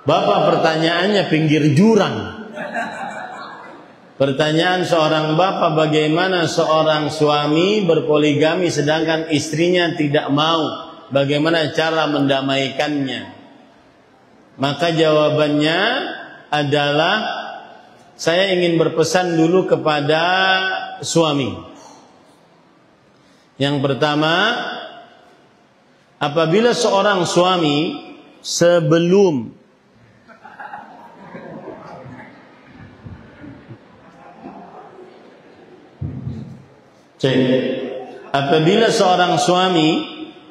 Bapak pertanyaannya pinggir jurang. Pertanyaan seorang bapak, bagaimana seorang suami berpoligami sedangkan istrinya tidak mau? Bagaimana cara mendamaikannya? Maka jawabannya adalah, saya ingin berpesan dulu kepada suami. Yang pertama, apabila seorang suami sebelum apabila seorang suami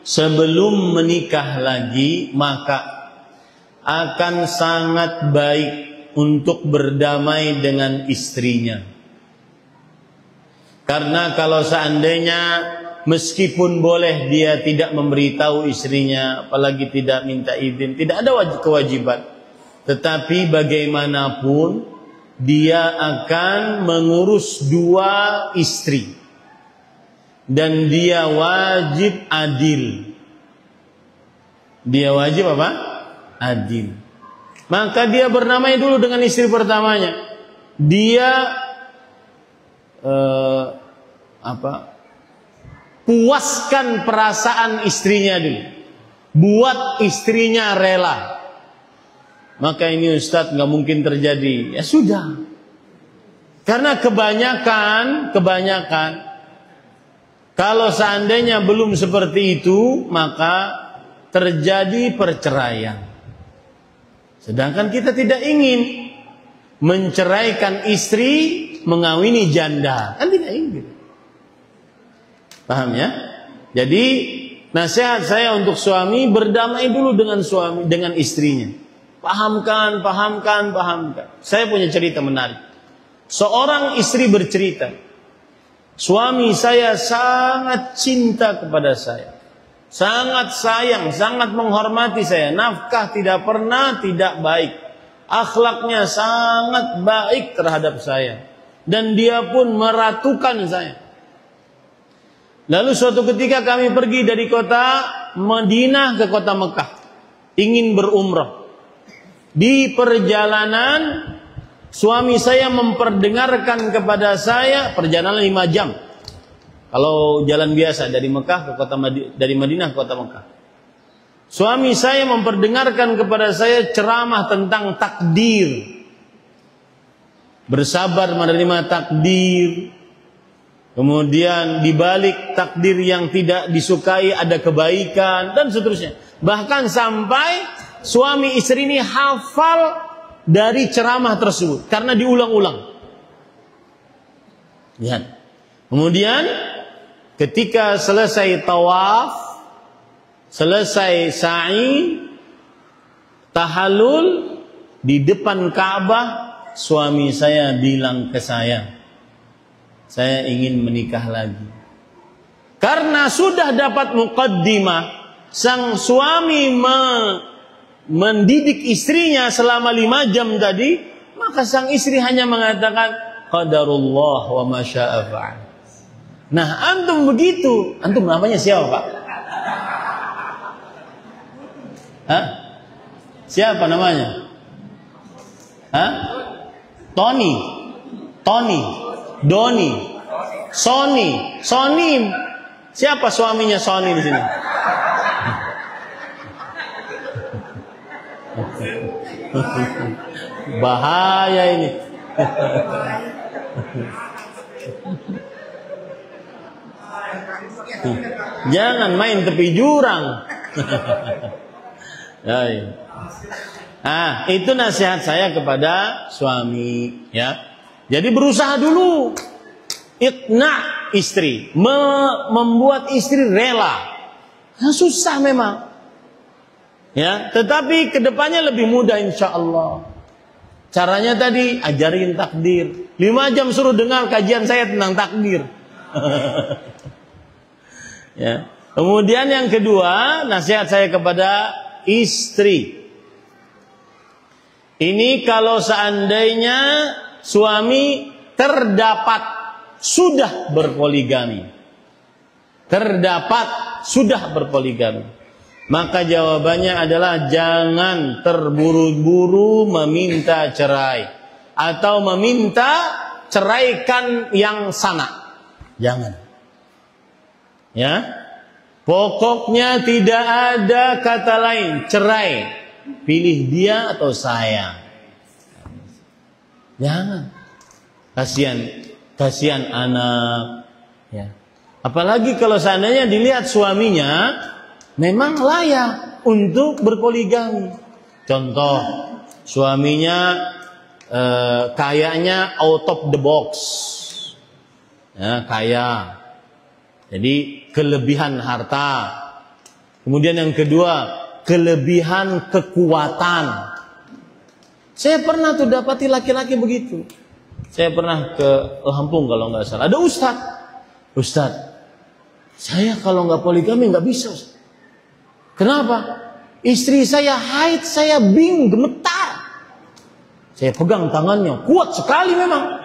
sebelum menikah lagi, maka akan sangat baik untuk berdamai dengan istrinya. Karena kalau seandainya meskipun boleh dia tidak memberitahu istrinya, apalagi tidak minta izin, tidak ada kewajiban, tetapi bagaimanapun dia akan mengurus dua istri. Dan dia wajib adil. Dia wajib apa? Adil. Maka dia bernamai dulu dengan istri pertamanya. Dia puaskan perasaan istrinya dulu. Buat istrinya rela. Maka ini Ustadz nggak mungkin terjadi. Ya sudah. Karena kebanyakan kalau seandainya belum seperti itu, maka terjadi perceraian. Sedangkan kita tidak ingin menceraikan istri, mengawini janda. Kan tidak ingin. Paham ya? Jadi nasihat saya untuk suami, berdamai dulu dengan suami, dengan istrinya. Pahamkan. Saya punya cerita menarik. Seorang istri bercerita, suami saya sangat cinta kepada saya, sangat sayang, sangat menghormati saya. Nafkah tidak pernah tidak baik, akhlaknya sangat baik terhadap saya, dan dia pun meratukan saya. Lalu suatu ketika kami pergi dari kota Madinah ke kota Mekah, ingin berumrah. Di perjalanan suami saya memperdengarkan kepada saya, perjalanan 5 jam. Kalau jalan biasa dari Mekah ke kota dari Madinah ke kota Mekah. Suami saya memperdengarkan kepada saya ceramah tentang takdir. Bersabar menerima takdir. Kemudian di balik takdir yang tidak disukai ada kebaikan dan seterusnya. Bahkan sampai suami istri ini hafal dari ceramah tersebut karena diulang-ulang. Lihat. Kemudian ketika selesai tawaf, selesai sa'i, tahallul di depan Ka'bah, suami saya bilang ke saya ingin menikah lagi. Karena sudah dapat muqaddimah, sang suami mendidik istrinya selama 5 jam tadi, maka sang istri hanya mengatakan qadarullah wa ma syaa fa'al. Nah, antum begitu, antum namanya siapa, Pak? Hah? Siapa namanya? Hah? Tony, Doni, Sony. Siapa suaminya Sony di sini? Bahaya ini. Jangan main tepi jurang. Itu nasihat saya kepada suami, ya. Jadi berusaha dulu iqna istri, membuat istri rela. Nah, susah memang. Ya, tetapi kedepannya lebih mudah insya Allah. Caranya tadi ajarin takdir. 5 jam suruh dengar kajian saya tentang takdir. Ya. Kemudian yang kedua, nasihat saya kepada istri. Ini kalau seandainya suami terdapat sudah berpoligami. Maka jawabannya adalah jangan terburu-buru meminta cerai atau meminta ceraikan yang sana. Jangan. Ya. Pokoknya tidak ada kata lain, cerai. Pilih dia atau saya. Jangan. Kasihan anak, ya. Apalagi kalau seandainya dilihat suaminya memang layak untuk berpoligami. Contoh, suaminya kayaknya out of the box, ya, kaya. Jadi kelebihan harta. Kemudian yang kedua, kelebihan kekuatan. Saya pernah tuh dapati laki-laki begitu. Saya pernah ke Lampung kalau nggak salah. Ada Ustadz, saya kalau nggak poligami nggak bisa. Kenapa? Istri saya haid, saya bingung, gemetar. Saya pegang tangannya, kuat sekali memang.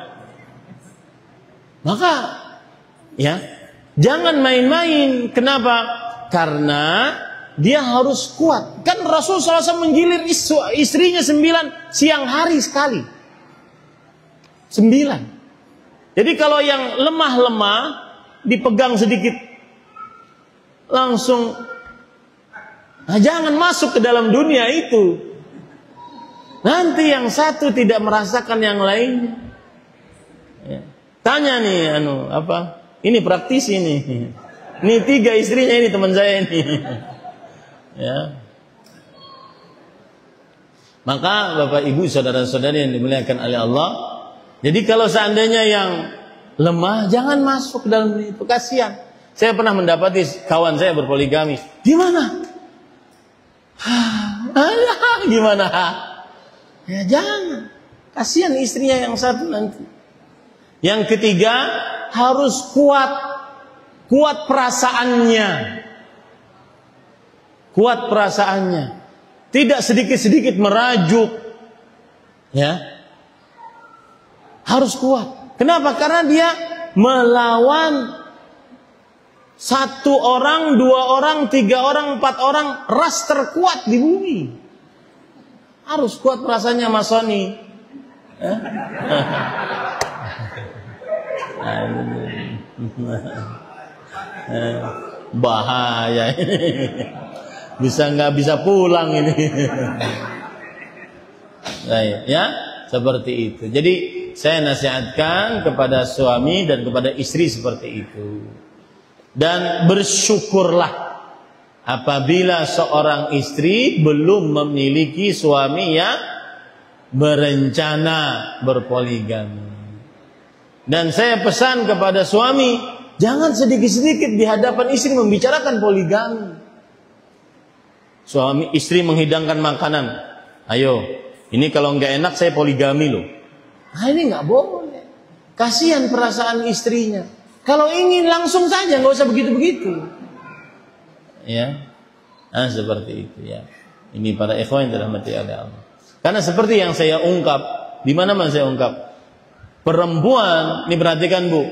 Maka, ya, jangan main-main. Kenapa? Karena dia harus kuat. Kan Rasul SAW menggilir istrinya 9 siang hari sekali. 9. Jadi kalau yang lemah-lemah dipegang sedikit langsung, nah jangan masuk ke dalam dunia itu. Nanti yang satu tidak merasakan yang lainnya. Ya. Tanya nih, ini praktisi nih. Ini 3 istrinya ini teman saya ini. Ya. Maka Bapak Ibu saudara-saudari yang dimuliakan oleh Allah, jadi kalau seandainya yang lemah jangan masuk ke dalam itu, kasihan. Saya pernah mendapati kawan saya berpoligami. Gimana? Gimana? Ya jangan. Kasihan istrinya yang satu nanti. Yang ketiga, harus kuat perasaannya. Kuat perasaannya. Tidak sedikit-sedikit merajuk. Ya. Harus kuat. Kenapa? Karena dia melawan 1 orang, 2 orang, 3 orang, 4 orang, ras terkuat di bumi. Harus kuat perasaannya Mas Sony. Bahaya ini. Nggak bisa pulang ini. Ya, seperti itu. Jadi saya nasihatkan kepada suami dan kepada istri seperti itu. Dan bersyukurlah apabila seorang istri belum memiliki suami yang berencana berpoligami. Dan saya pesan kepada suami, jangan sedikit-sedikit di hadapan istri membicarakan poligami. Suami istri menghidangkan makanan, ayo, ini kalau nggak enak saya poligami loh. Nah ini nggak boleh. Kasihan perasaan istrinya. Kalau ingin langsung saja, nggak usah begitu-begitu. Ya, nah seperti itu ya. Ini para ikhwan yang dirahmati oleh Allah. Karena seperti yang saya ungkap, di mana saya ungkap, perempuan, ini perhatikan Bu,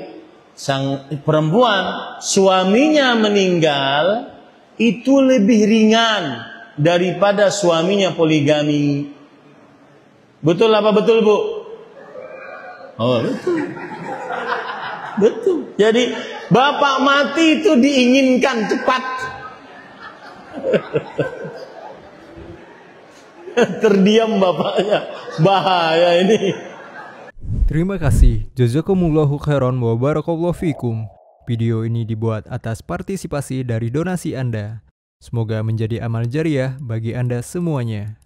sang perempuan suaminya meninggal itu lebih ringan daripada suaminya poligami. Betul apa betul Bu? Oh betul. Betul. Jadi bapak mati itu diinginkan cepat. Terdiam bapaknya. Bahaya ini. Terima kasih. Jazakumullahu khairan wa barakallahu fikum. Video ini dibuat atas partisipasi dari donasi Anda. Semoga menjadi amal jariah bagi Anda semuanya.